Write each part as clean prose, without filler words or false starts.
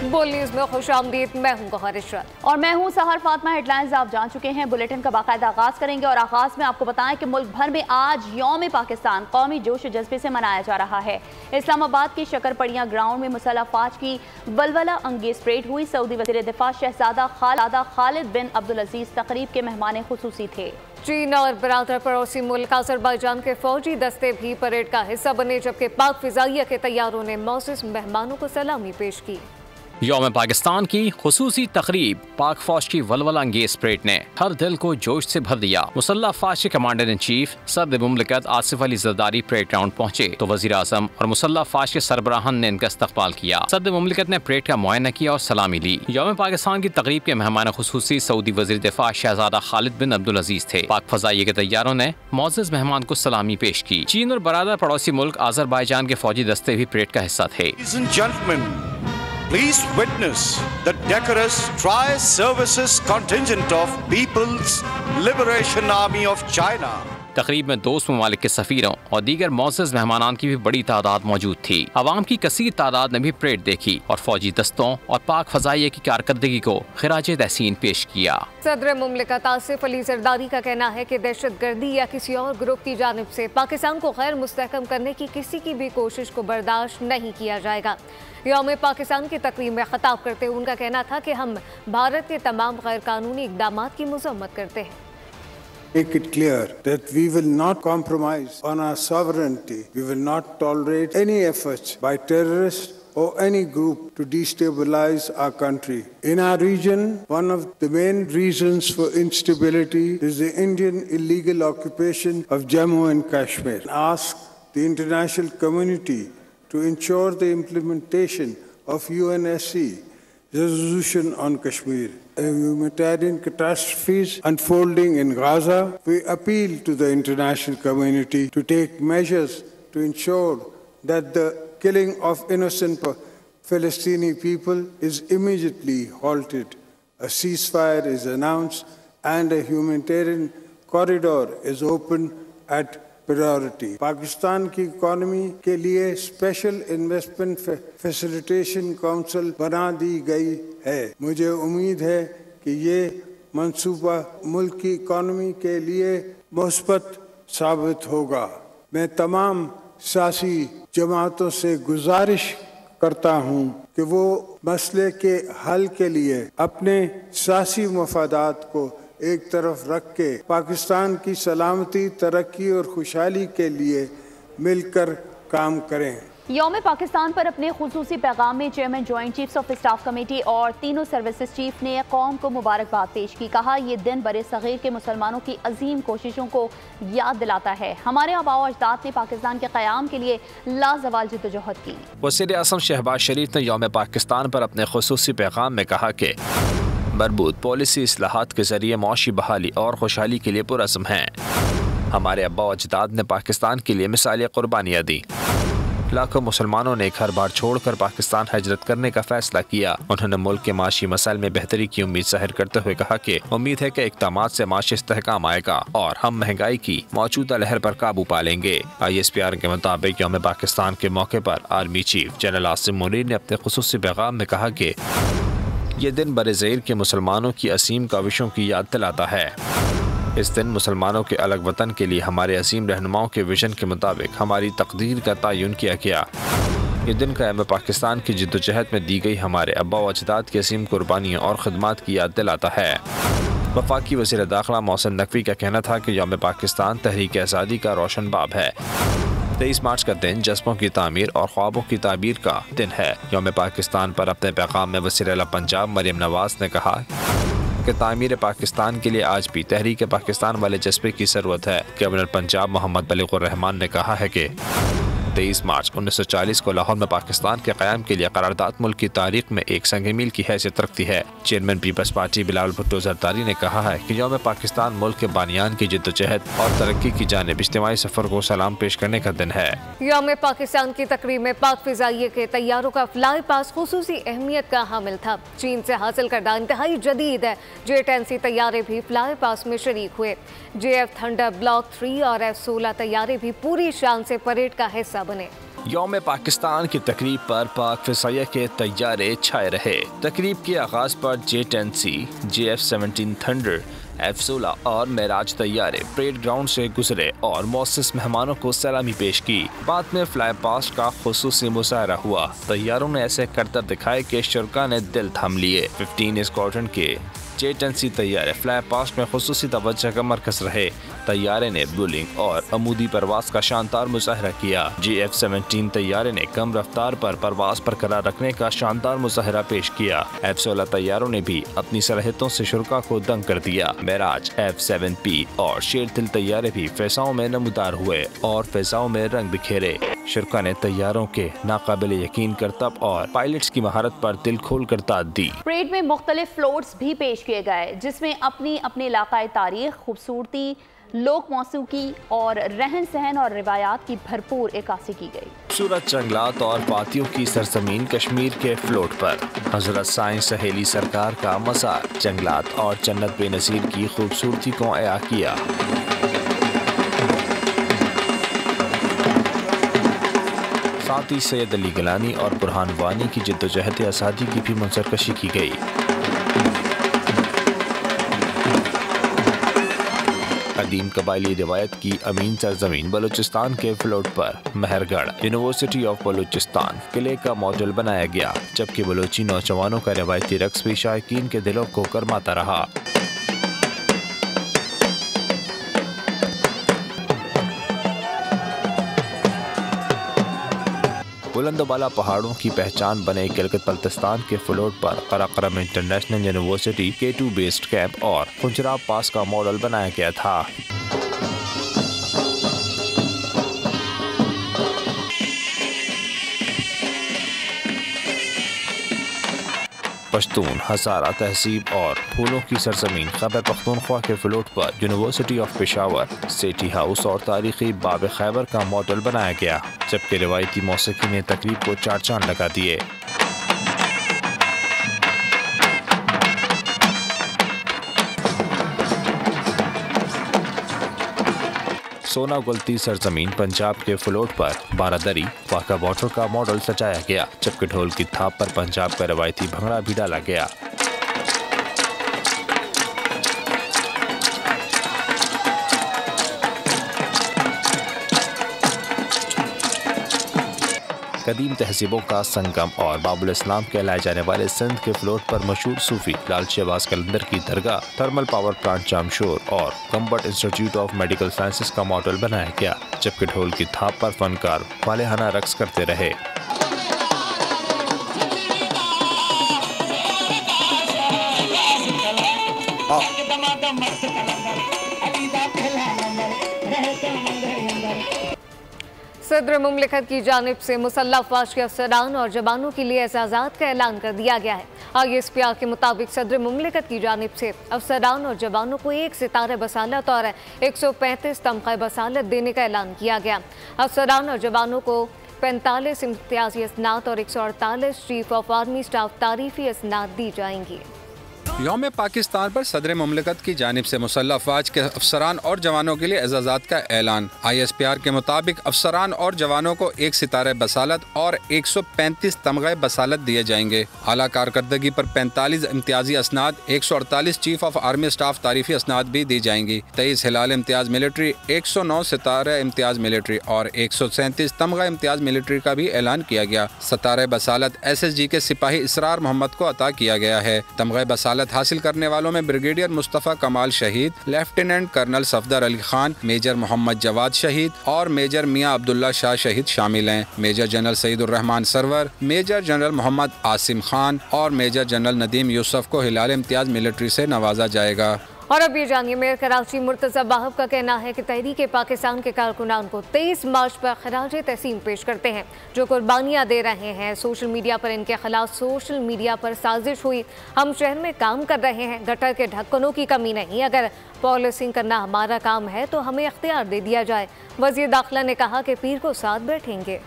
बोल न्यूज़ में खुश आमदीद। मैं हूँ गौहर इशरत और मैं हूँ सहर फातिमा। हेडलाइंस आप जान चुके हैं। बुलेटिन का बाकायदा आगाज करेंगे और आगाज में आपको बताएं कि मुल्क भर में आज यौम पाकिस्तान कौमी जोश जज्बे से मनाया जा रहा है। इस्लामाबाद की शकरपड़िया ग्राउंड में मुसल्लह फ़ौज की वलवला अंगेज परेड हुई। सऊदी वज़ीर दिफा शहजादा खालिद बिन अब्दुल अजीज तकरीब के मेहमान खुसूसी थे। चीन और बरादर पड़ोसी मुल्क अज़रबैजान के फौजी दस्ते भी परेड का हिस्सा बने, जबकि पाक फिजाइया के तैयारों ने मौजूद मेहमानों को सलामी पेश की। यौम पाकिस्तान की खुसूसी तकरीब पाक फौज की वलवला अंगेज परेड ने हर दिल को जोश से भर दिया। मुसल्लह फौज के कमांडर इन चीफ सदर मुमलिकत आसिफ अली जरदारी परेड ग्राउंड पहुंचे तो वजीर आजम और मुसल्लह फौज के सरबराहान ने इनका इस्तकबाल किया। सदर मुमलिकत ने परेड का मुआयना किया और सलामी ली। यौम पाकिस्तान की तकरीब के मेहमान खुसूसी सऊदी वजीर दिफा शहजादा खालिद बिन अब्दुल अजीज थे। पाक फजाइये के तैयारों ने मौजूद मेहमान को सलामी पेश की। चीन और बरादर पड़ोसी मुल्क अज़रबैजान के फौजी दस्ते भी परेड का हिस्सा थे। Please witness the decorous Tri-Services Contingent of People's Liberation Army of China. तकरीब में दोस्त ममालिक के सफीरों और दीगर मौजूद मेहमानान की भी बड़ी तादाद मौजूद थी। अवाम की कसीर तादाद ने भी परेड देखी और फौजी दस्तों और पाक फजाइये की कारकर्दगी को खिराजे तहसीन पेश किया। सदर मुमलिकत आसिफ अली जरदारी का कहना है कि दहशत गर्दी या किसी और ग्रुप की जानिब से पाकिस्तान को गैर मुस्तहकम करने की किसी की भी कोशिश को बर्दाश्त नहीं किया जाएगा। यौम पाकिस्तान की तकरीब में खिताब करते हुए उनका कहना था कि हम भारत के तमाम गैर कानूनी इक़दामात की मज़म्मत करते हैं। Make it clear that we will not compromise on our sovereignty. We will not tolerate any efforts by terrorists or any group to destabilize our country. In our region, one of the main reasons for instability is the Indian illegal occupation of Jammu and Kashmir. Ask the international community to ensure the implementation of UNSC resolution on Kashmir. Humanitarian catastrophes unfolding in Gaza, we appeal to the international community to take measures to ensure that the killing of innocent Palestinian people is immediately halted. A ceasefire is announced and a humanitarian corridor is opened at priority. Pakistan की economy के लिए special investment facilitation council बना दी गई है। मुझे उम्मीद है कि ये मंसूबा मुल्क की इकोनॉमी के लिए मुस्बत साबित होगा। मैं तमाम सियासी जमातों से गुजारिश करता हूँ कि वो मसले के हल के लिए अपने सियासी मफादात को एक तरफ रख के पाकिस्तान की सलामती, तरक्की और खुशहाली के लिए मिलकर काम करें। यौम पाकिस्तान पर अपने खुसूसी पैगाम में chairman joint chiefs of staff committee और तीनों सर्विसेज चीफ ने कौम को मुबारकबाद पेश की। कहा ये दिन बरे सगीर के मुसलमानों की अजीम कोशिशों को याद दिलाता है। हमारे आबाओ अजदाद ने पाकिस्तान के क़याम के लिए लाजवाल जद्दोजहद की। वज़ीर आज़म शहबाज शरीफ ने यौम पाकिस्तान पर अपने खुसूसी पैगाम में कहा कि मरबूत पॉलिसी इस्लाहात के जरिए मौशी बहाली और खुशहाली के लिए पुरज़्म हैं। हमारे अब्बा अजदाद ने पाकिस्तान के लिए मिसाली कुर्बानियाँ दी। लाखों मुसलमानों ने घर बार छोड़कर पाकिस्तान हिजरत करने का फैसला किया। उन्होंने मुल्क के माशी मसाइल में बेहतरी की उम्मीद जाहिर करते हुए कहा कि उम्मीद है कि इक़दामात से माशी इस्तेहकाम आएगा और हम महंगाई की मौजूदा लहर पर काबू पा लेंगे। ISPR के मुताबिक यौम पाकिस्तान के मौके पर army chief general Asim Munir ने अपने खुसूसी पैगाम में कहा कि ये दिन बरज़ीर के मुसलमानों की असीम काविशों की याद दिलाता है। इस दिन मुसलमानों के अलग वतन के लिए हमारे असीम रहनुमाओं के विजन के मुताबिक हमारी तकदीर का तयन किया गया। ये दिन क़याम पाकिस्तान की जद्दोजहद में दी गई हमारे अब्बा व अजदाद की असीम कुर्बानियों और ख़िदमत की याद दिलाता है। वफाकी वज़ीर दाखिला मोहसिन नकवी का कहना था कि यौम पाकिस्तान तहरीक आज़ादी का रोशन बाब है। 23 मार्च का दिन जज्बों की तामीर और ख्वाबों की ताबीर का दिन है। यौम पाकिस्तान पर अपने पैगाम में वज़ीर आला पंजाब मरियम नवाज ने कहा कि तामीर पाकिस्तान के लिए आज भी तहरीक पाकिस्तान वाले जज्बे की ज़रूरत है। गवर्नर पंजाब मोहम्मद बलीग़ुर रहमान ने कहा है कि 23 मार्च 1940 को लाहौर में पाकिस्तान के क़याम के लिए करारदाद मुल्क की तारीख में एक संग मील की हैसियत रखती है। चेयरमैन पीपल्स पार्टी बिलावल भुट्टो जरदारी ने कहा है कि यौम पाकिस्तान मुल्क के बानियान की जिद्दोजहद और तरक्की की जानिब इज्तिमाई सफ़र को सलाम पेश करने का दिन है। यौम पाकिस्तान की तकरीब में पाक फिजाइये के तैयारों का फ्लाई पास खुसूसी अहमियत का हामिल था। चीन से हासिल करदा इंतहाई जदीद है J-10C तैयारे भी फ्लाई पास में शरीक हुए। JF थंडर ब्लॉक 3 और F-16 तैयारे भी पूरी शान से परेड का हिस्सा बने। یوم پاکستان کی تقریب پر پاک فضائیہ کے طیارے چھائے رہے۔ تقریب کے آغاز پر J-10C، JF-17 تھنڈر، F-16 اور معراج طیارے پریڈ گراؤنڈ سے گزرے اور معزز مہمانوں کو سلامی پیش کی۔ بعد میں فلائی پاسٹ کا خصوصی مظاہرہ ہوا۔ طیاروں نے ایسے کرتب دکھائے کہ شرکاء نے دل تھام لیے۔ 15 اسکواڈرن کے J-10C طیارے فلائی پاسٹ میں خصوصی توجہ کا مرکز رہے۔ طیارے نے بولنگ اور عمودی پرواز کا شاندار مظاہرہ کیا۔ JF-17 طیارے نے کم رفتار پر پرواز برقرار رکھنے کا شاندار مظاہرہ پیش کیا۔ F-16 طیاروں نے بھی اپنی صلاحیتوں سے شرکاء کو دنگ کر دیا۔ معراج، F-7P اور شیر دل طیارے بھی فضاؤں میں نمودار ہوئے اور فضاؤں میں رنگ بکھیرے۔ شرکاء نے طیاروں کے ناقابل یقین کرتب اور پائلٹس کی مہارت پر دل کھول کر داد دی۔ پریڈ میں مختلف فلوٹس بھی پیش کیے گئے جس میں اپنی علاقائی تاریخ، خوبصورتی، لوک موسیقی اور رہن سہن اور روایات کی بھرپور عکاسی کی گئی۔ خوبصورت جنگلات اور وادیوں کی سرزمین کشمیر کے فلوٹ پر حضرت سائنس سہیلی سرکار کا مزار جنگلات اور جنت بے نظیر کی خوبصورتی کو عیا کیا۔ ساتھ ہی سید علی گیلانی اور برہان وانی کی جدوجہد آزادی کی بھی منظر کشی کی گئی۔ قدیم قبائلی روایت کی امین سرزمین بلوچستان کے فلوٹ پر مہر گڑھ یونیورسٹی آف بلوچستان قلعے کا ماڈل بنایا گیا، جبکہ بلوچی نوجوانوں کا روایتی رقص بھی شائقین کے دلوں کو گرماتا رہا۔ بلند و بالا پہاڑوں کی پہچان بنے گلگت بلتستان کے فلوٹ پر Karakoram international university K2 based camp اور خنجراب پاس کا ماڈل بنایا گیا تھا۔ پشتون، ہزارہ تہذیب اور پھولوں کی سرزمین خیبر پختونخوا کے float per university of Peshawar, city house اور تاریخی باب خیبر کا ماڈل بنایا گیا، جبکہ روایتی موسیقی نے تقریب کو چار چاند لگا دیے۔ سونا گلتی سرزمین پنجاب کے فلوٹ پر بارادری واقع واٹر کا ماڈل سجایا گیا، جبکہ ڈھول کی تھاپ پر پنجاب کا روایتی بھنگڑا بھی ڈالا گیا۔ قدیم تہذیبوں کا سنگم اور باب الاسلام کہلائے جانے والے سندھ کے فلوٹ پر مشہور صوفی لال شہباز قلندر کی درگاہ، تھرمل پاور پلانٹ جامشور اور کمبرٹ انسٹیٹیوٹ آف میڈیکل سائنسز کا ماڈل بنایا گیا، جبکہ ڈھول کی تھاپ پر فنکار والہانہ رقص کرتے رہے۔ صدر مملکت کی جانب سے مسلح افواج کے افسران اور جوانوں کے لیے اعزازات کا اعلان کر دیا گیا ہے۔ ISPR کے مطابق صدر مملکت کی جانب سے افسران اور جوانوں کو 1 ستارہ بصالت اور 135 تمغہ بصالت دینے کا اعلان کیا گیا۔ افسران اور جوانوں کو 45 امتیازی اسناد اور 148 چیف آف آرمی سٹاف تعریفی اسناد دی جائیں گی۔ یوم پاکستان پر صدر مملکت کی جانب سے مسلح افواج کے افسران اور جوانوں کے لیے اعزازات کا اعلان۔ ISPR کے مطابق افسران اور جوانوں کو 1 ستارہ بصالت اور 135 تمغہ بصالت دیے جائیں گے۔ اعلیٰ کارکردگی پر 45 امتیازی اسناد، 148 چیف آف آرمی سٹاف تعریفی اسناد بھی دی جائیں گی۔ 23 ہلال امتیاز ملٹری، 109 ستارہ امتیاز ملٹری اور 137 تمغہ امتیاز ملٹری کا بھی اعلان کیا گیا۔ ستارہ بصالت SSG کے سپاہی اسرار محمد کو عطا کیا گیا ہے۔ تمغہ بصالت حاصل کرنے والوں میں بریگیڈیئر مصطفیٰ کمال شہید، lieutenant colonel Safdar Ali Khan, major محمد جواد شہید اور میجر میاں عبداللہ شاہ شہید شامل ہیں۔ میجر جنرل سعید الرحمان سرور، میجر جنرل محمد عاصم خان اور میجر جنرل ندیم یوسف کو ہلال امتیاز ملٹری سے نوازا جائے گا۔ اور اب یہ جانیے میئر کراچی مرتضی باہب کا کہنا ہے کہ تحریک پاکستان کے کارکنان کو 23 مارچ پر خراج تحسین پیش کرتے ہیں جو قربانیاں دے رہے ہیں۔ سوشل میڈیا پر ان کے خلاف سوشل میڈیا پر سازش ہوئی، ہم شہر میں کام کر رہے ہیں، گٹر کے ڈھکنوں کی کمی نہیں، اگر پالیسنگ کرنا ہمارا کام ہے تو ہمیں اختیار دے دیا جائے۔ وزیر داخلہ نے کہا کہ پیر کو ساتھ بیٹھیں گے۔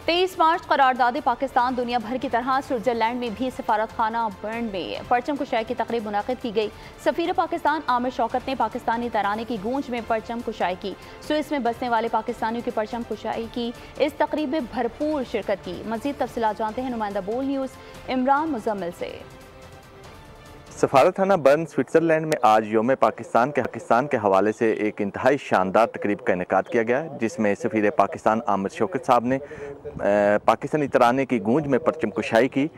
23 मार्च करारदाद पाकिस्तान दुनिया भर की तरह स्विट्जरलैंड में भी सफारत खाना बर्न में परचम कुशाई की तकरीब मुनाकिद की गई। सफीर पाकिस्तान आमिर शौकत ने पाकिस्तानी तराने की गूंज में परचम कुशाई की। स्विस में बसने वाले पाकिस्तानियों की परचम कुशाई की इस तकरीब में भरपूर शिरकत की। मजीद तफसीलात जानते हैं नुमाइंदा बोल न्यूज़ इमरान मुजम्मिल से। सफारतखाना बर्न स्विट्ज़रलैंड में आज योम पाकिस्तान के हवाले से एक इंतहाई शानदार तकरीब का इनेकाद किया गया, जिसमें सफ़ीर पाकिस्तान आमिर शौकत साहब ने पाकिस्तानी तराने की गूंज में परचम कुशाई की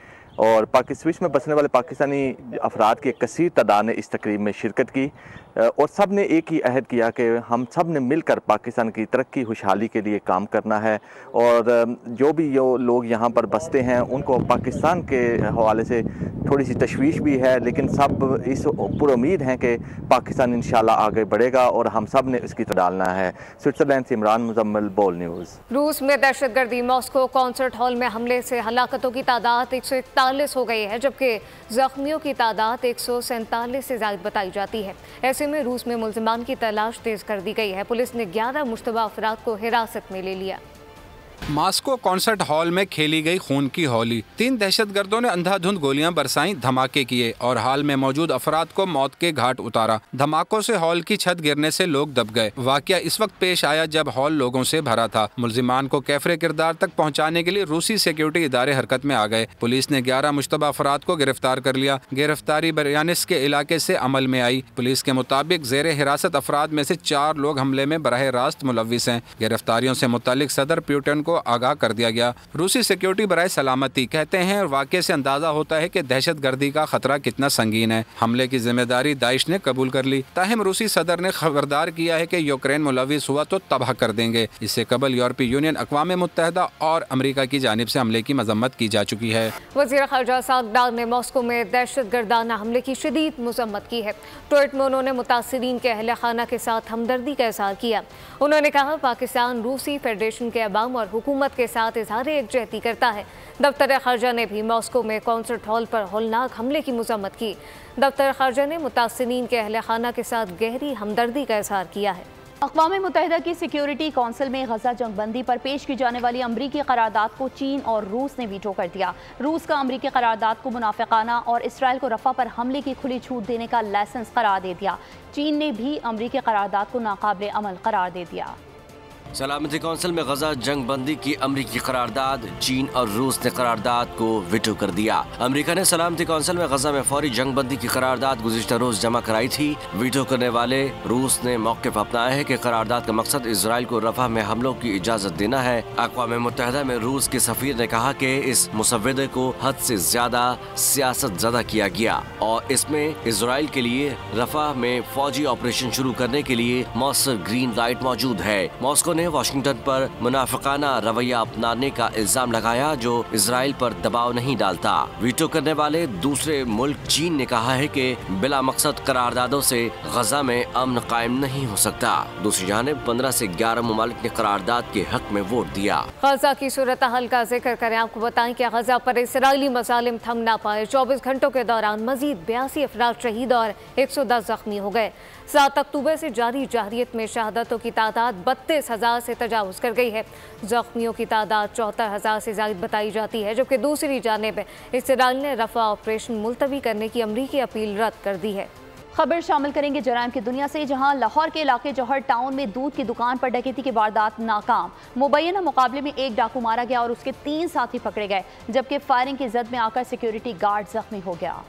और स्विस में बसने वाले पाकिस्तानी अफराद की एक कसीर तादाद ने इस तकरीब में शिरकत की और सब ने एक ही अहद किया कि हम सब ने मिलकर पाकिस्तान की तरक्की खुशहाली के लिए काम करना है और जो भी लोग यहाँ पर बसते हैं उनको पाकिस्तान के हवाले से थोड़ी सी तशवीश भी है, लेकिन सब इस पर उम्मीद हैं कि पाकिस्तान इंशाल्लाह आगे बढ़ेगा और हम सब ने इसकी डालना है। स्विट्ज़रलैंड से इमरान मुजम्मिल, बोल न्यूज़। रूस में दहशतगर्दी मॉस्को कॉन्सर्ट हॉल में हमले से हलाकतों की तादाद 141 हो गई है, जबकि जख्मियों की तादाद 147 से ज़ायद बताई जाती है। ऐसे में रूस में मुल्ज़िमान की तलाश तेज कर दी गई है। पुलिस ने 11 मुश्तबा अफराद को हिरासत में ले लिया। मॉस्को कॉन्सर्ट हॉल में खेली गई खून की होली। 3 दहशतगर्दों ने अंधाधुंध गोलियां बरसाई, धमाके किए और हाल में मौजूद अफराद को मौत के घाट उतारा। धमाकों से हॉल की छत गिरने से लोग दब गए। वाकया इस वक्त पेश आया जब हॉल लोगों से भरा था। मुल्जिमान को कैफरे किरदार तक पहुंचाने के लिए रूसी सिक्योरिटी इदारे हरकत में आ गए। पुलिस ने 11 मुश्तबा अफराद को गिरफ्तार कर लिया। गिरफ्तारी ब्रियानिस के इलाके से अमल में आई। पुलिस के मुताबिक जेर हिरासत अफराद में से 4 लोग हमले में बराह रास्त मुलविस हैं। गिरफ्तारियों से मुतालिक सदर प्यूटन को आगाह कर दिया गया। रूसी सिक्योरिटी बराए सलामती कहते हैं और वाक़े से अंदाजा होता है कि दहशतगर्दी का खतरा कितना संगीन है। हमले की जिम्मेदारी दाइश ने कबूल कर ली। ताहम रूसी सदर ने खबरदार किया है कि यूक्रेन मुलविस हुआ तो तबाह कर देंगे। इससे कबल यूरोपीय यूनियन, अक़वाम मुत्तहिदा और अमेरिका की जानिब से हमले की मजम्मत की जा चुकी है। वज़ीर ख़ारजा सागदार ने मॉस्को में दहशतगर्दाना हमले की शदीद मजम्मत की है। ट्वीट में उन्होंने मुतासिरीन के अहले खाना के साथ हमदर्दी का इज़हार किया। उन्होंने कहा, पाकिस्तान रूसी फेडरेशन के अवाम और हुकूमत के साथ इजहार एकजहती करता है। दफ्तर ख़ारजा ने भी मॉस्को में कॉन्सर्ट हॉल पर हौलनाक हमले की मजम्मत की। दफ्तर ख़ारजा ने मुतासिरीन के अहले खाना के साथ गहरी हमदर्दी का इजहार किया है। अक़वाम मुत्तहिदा की सिक्योरिटी कौंसिल में गजा जंगबंदी पर पेश की जाने वाली अमरीकी करारदाद को चीन और रूस ने वीटो कर दिया। रूस का अमरीकी करारदाद को मुनाफिकाना और इसराइल को रफ़ा पर हमले की खुली छूट देने का लाइसेंस करार दे दिया। चीन ने भी अमरीकी करारदाद को नाकाबिले अमल करार दे दिया। सलामती कौंसिल में गजा जंग बंदी की अमरीकी करारदाद, चीन और रूस ने करारदाद को वीटो कर दिया। अमरीका ने सलामती कौंसिल में गजा में फौरी जंग बंदी की करारदाद गुज़िश्ता रोज जमा कराई थी। वीटो करने वाले रूस ने मौक़िफ़ अपनाया है कि करारदाद का मकसद इसराइल को रफ़ा में हमलों की इजाज़त देना है। अक़वाम मुत्तहिदा में रूस के सफ़ीर ने कहा कि इस मुसव्वदे को हद से ज़्यादा सियासत ज़दा किया गया और इसमें इसराइल के लिए रफ़ा में फौजी ऑपरेशन शुरू करने के लिए मौसर ग्रीन लाइट मौजूद है। मॉस्को ने वाशिंगटन पर मुनाफिकाना रवैया अपनाने का इल्जाम लगाया जो इसराइल पर दबाव नहीं डालता। वीटो करने वाले दूसरे मुल्क चीन ने कहा है कि बिला मकसद करारदादों से गजा में अमन कायम नहीं हो सकता। दूसरी जानिब 15 से 11 मुमालिक ने करारदाद के हक में वोट दिया। गजा की सूरत हाल का जिक्र करें, आपको बताएं कि गजा पर इसराइली मज़ालिम थम ना पाए। 24 घंटों के दौरान मजीद 82 अफराद शहीद और 110 जख्मी हो गए। 7 अक्टूबर से जारी जाहिरियत में शहादतों की तादाद 32,000 से तजावुज़ कर गई है। जख्मियों की तादाद 74,000 से ज़ायद बताई जाती है, जबकि दूसरी जानिब इसराइल ने रफ़ा ऑपरेशन मुलतवी करने की अमरीकी अपील रद्द कर दी है। खबर शामिल करेंगे जराइम की दुनिया से, जहां लाहौर के इलाके जौहर टाउन में दूध की दुकान पर डकैती की वारदात नाकाम। मुबैना मुकाबले में एक डाकू मारा गया और उसके 3 साथी पकड़े गए, जबकि फायरिंग की जद में आकर सिक्योरिटी गार्ड जख्मी हो गया।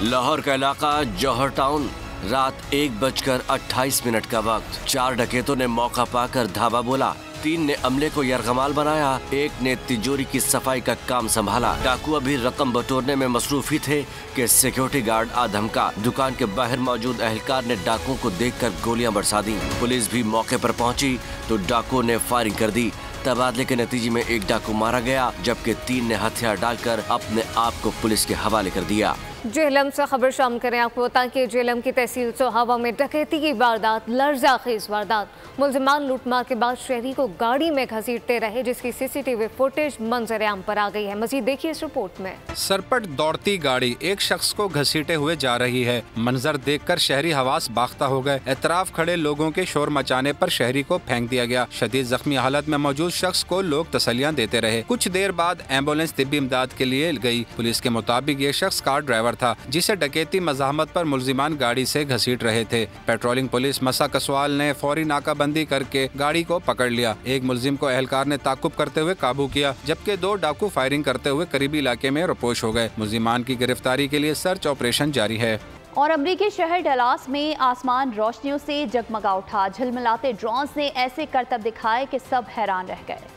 लाहौर का इलाका जौहर टाउन, रात 1:28 का वक्त। 4 डकैतों ने मौका पाकर धावा बोला। 3 ने अमले को यरगमाल बनाया, 1 ने तिजोरी की सफाई का काम संभाला। डाकू अभी रकम बटोरने में मसरूफ ही थे कि सिक्योरिटी गार्ड आ धमका। दुकान के बाहर मौजूद एहलकार ने डाकुओं को देखकर गोलियां बरसा दी। पुलिस भी मौके पर पहुंची तो डाकुओं ने फायरिंग कर दी। तबादले के नतीजे में एक डाकू मारा गया, जबकि 3 ने हथियार डालकर अपने आप को पुलिस के हवाले कर दिया। जेहलम से खबर शाम करें। आपको बताएं कि जेहलम की तहसील सोहावा में डकैती की वारदात, लर्जाखेज वारदात। मुलजिमान लूटमार के बाद शहरी को गाड़ी में घसीटते रहे, जिसकी सीसीटीवी फुटेज मंजर आम पर आ गई है। मजीद देखिए इस रिपोर्ट में। सरपट दौड़ती गाड़ी एक शख्स को घसीटे हुए जा रही है। मंजर देखकर शहरी हवास बाख्ता हो गए। एतराफ खड़े लोगों के शोर मचाने पर शहरी को फेंक दिया गया। शदीद जख्मी हालत में मौजूद शख्स को लोग तसल्लियां देते रहे। कुछ देर बाद एम्बुलेंस तिब्बी इमदाद के लिए गई। पुलिस के मुताबिक ये शख्स कार ड्राइवर था, जिसे डकैती मज़ाहमत पर मुलजिमान गाड़ी से घसीट रहे थे। पेट्रोलिंग पुलिस मसा कसवाल ने फौरी नाकाबंदी करके गाड़ी को पकड़ लिया। एक मुलजिम को एहलकार ने ताकुब करते हुए काबू किया, जबकि 2 डाकू फायरिंग करते हुए करीबी इलाके में रोपोश हो गए। मुलजिमान की गिरफ्तारी के लिए सर्च ऑपरेशन जारी है। और अमरीकी शहर डलास में आसमान रोशनियों से जगमगा उठा। झलमलाते ड्रोन्स ने ऐसे करतब दिखाए कि सब हैरान रह गए।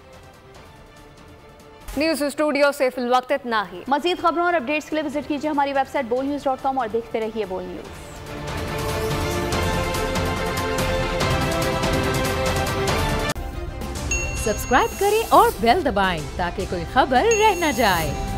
न्यूज स्टूडियो से फिल वक्त इतना ही। मजीद खबरों और अपडेट्स के लिए विजिट कीजिए हमारी वेबसाइट bolnews.com और देखते रहिए बोल न्यूज। सब्सक्राइब करें और बेल दबाएं ताकि कोई खबर रह न जाए।